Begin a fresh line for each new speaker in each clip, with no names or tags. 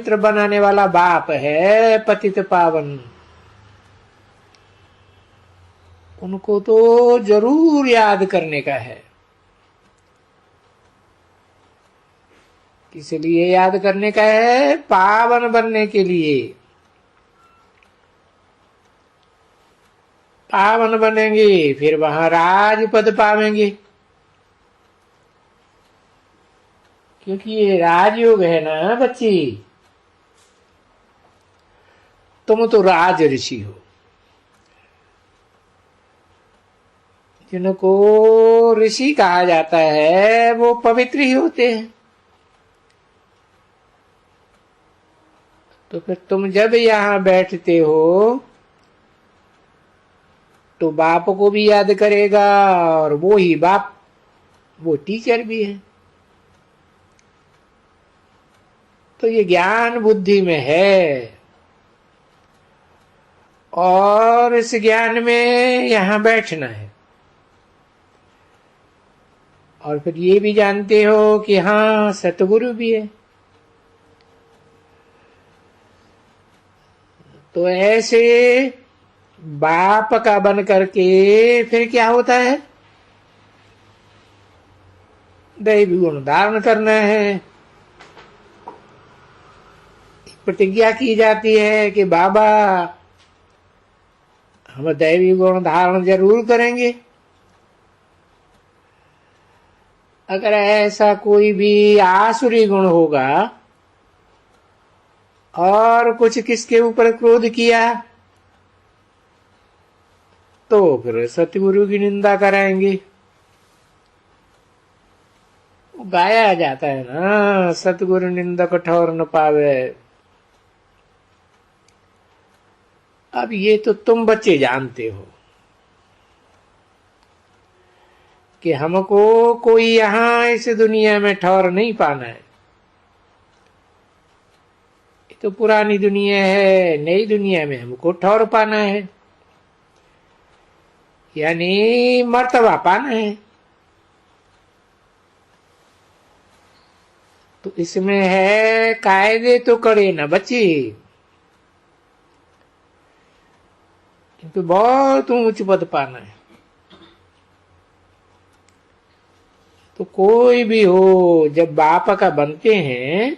मित्र बनाने वाला बाप है पतित पावन, उनको तो जरूर याद करने का है। किस लिए याद करने का है? पावन बनने के लिए। पावन बनेंगे फिर वहां राजपद पावेंगे, क्योंकि ये राजयोग है ना बच्ची। तुम तो राज ऋषि हो, जिनको ऋषि कहा जाता है वो पवित्र ही होते हैं। तो फिर तुम जब यहां बैठते हो तो बाप को भी याद करेगा, और वो ही बाप वो टीचर भी है। तो ये ज्ञान बुद्धि में है, और इस ज्ञान में यहां बैठना है। और फिर ये भी जानते हो कि हाँ सतगुरु भी है। तो ऐसे बाप का बन करके फिर क्या होता है? दैवी गुण धारण करना है। प्रतिज्ञा की जाती है कि बाबा हम दैवी गुण धारण जरूर करेंगे। अगर ऐसा कोई भी आसुरी गुण होगा और कुछ किसके ऊपर क्रोध किया तो फिर सतगुरु की निंदा कराएंगे। गाया जाता है ना, सतगुरु निंदक ठौर न पावे। अब ये तो तुम बच्चे जानते हो कि हमको कोई यहां इस दुनिया में ठौर नहीं पाना है। ये तो पुरानी दुनिया है, नई दुनिया में हमको ठौर पाना है, यानी मर्तबा पाना है। तो इसमें है कायदे तो कड़े ना बच्ची, किंतु बहुत ऊंच पद पाना है। तो कोई भी हो, जब बाप का बनते हैं,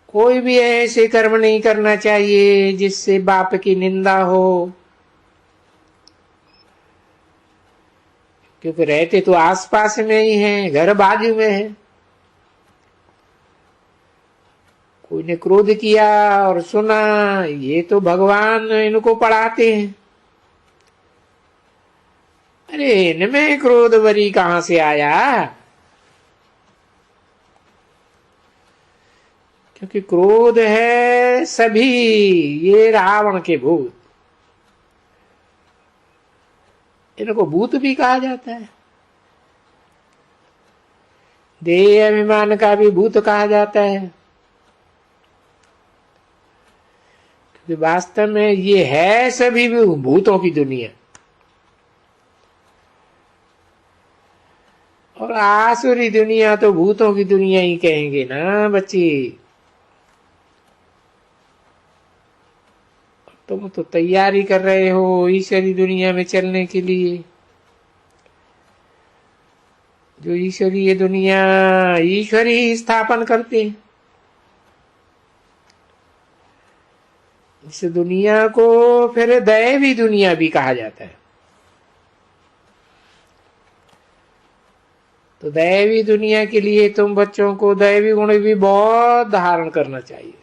कोई भी ऐसे कर्म नहीं करना चाहिए जिससे बाप की निंदा हो, क्योंकि रहते तो आसपास में ही हैं, घर बाजू में है। कोई ने क्रोध किया और सुना, ये तो भगवान इनको पढ़ाते हैं। अरे इनमें क्रोध वरी कहां से आया? क्योंकि क्रोध है सभी ये रावण के भूत। इनको भूत भी कहा जाता है, देह अभिमान का भी भूत कहा जाता है, क्योंकि वास्तव में ये है सभी भूतों की दुनिया। और आसुरी दुनिया तो भूतों की दुनिया ही कहेंगे ना बच्ची। तुम तो तैयारी कर रहे हो ईश्वरी दुनिया में चलने के लिए। जो ईश्वरीय दुनिया ईश्वर ही स्थापन करते हैं। इस दुनिया को फिर दैवी दुनिया भी कहा जाता है। तो दैवी दुनिया के लिए तुम बच्चों को दैवी गुण भी बहुत धारण करना चाहिए।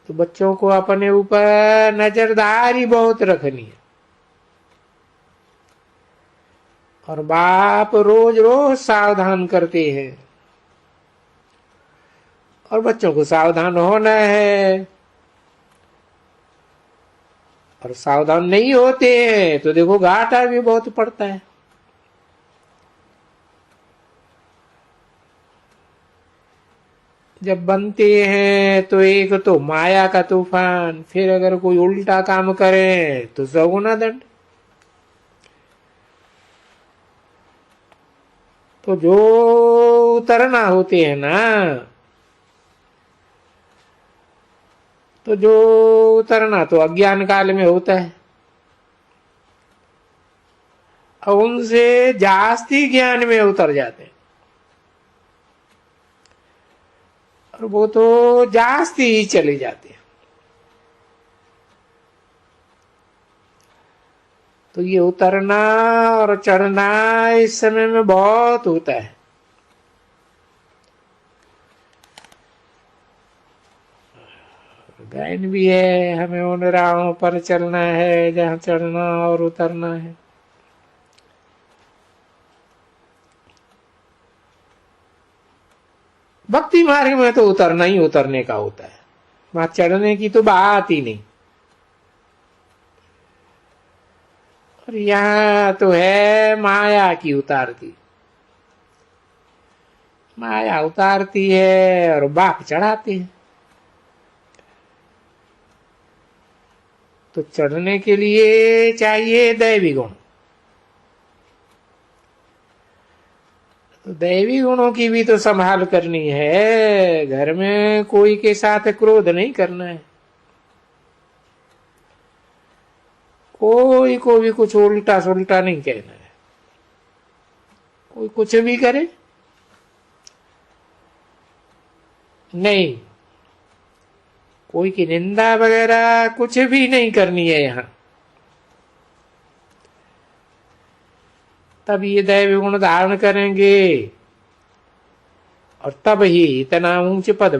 तो बच्चों को अपने ऊपर नजरदारी बहुत रखनी है। और बाप रोज रोज सावधान करते हैं, और बच्चों को सावधान होना है। और सावधान नहीं होते हैं तो देखो घाटा भी बहुत पड़ता है। जब बनते हैं तो एक तो माया का तूफान, फिर अगर कोई उल्टा काम करे तो सगुना दंड। तो जो उतरना होते हैं ना, तो जो उतरना तो अज्ञान काल में होता है, और उनसे जास्ती ज्ञान में उतर जाते हैं, और वो तो जास्ती ही चले जाते हैं। तो ये उतरना और चढ़ना इस समय में बहुत होता है। गायन भी है, हमें उन राहों पर चलना है जहां चढ़ना और उतरना है। भक्ति मार्ग में तो उतरना ही उतरने का होता है, वहां चढ़ने की तो बात ही नहीं। और यहाँ तो है माया की उतारती, माया उतारती है और बाप चढ़ाती है। तो चढ़ने के लिए चाहिए दैवी गुण, तो दैवी गुणों की भी तो संभाल करनी है। घर में कोई के साथ क्रोध नहीं करना है, कोई को भी कुछ उल्टा सुल्टा नहीं कहना है। कोई कुछ भी करे नहीं, कोई की निंदा वगैरह कुछ भी नहीं करनी है यहां। तब ये दैव गुण धारण करेंगे और तब ही इतना ऊंच पद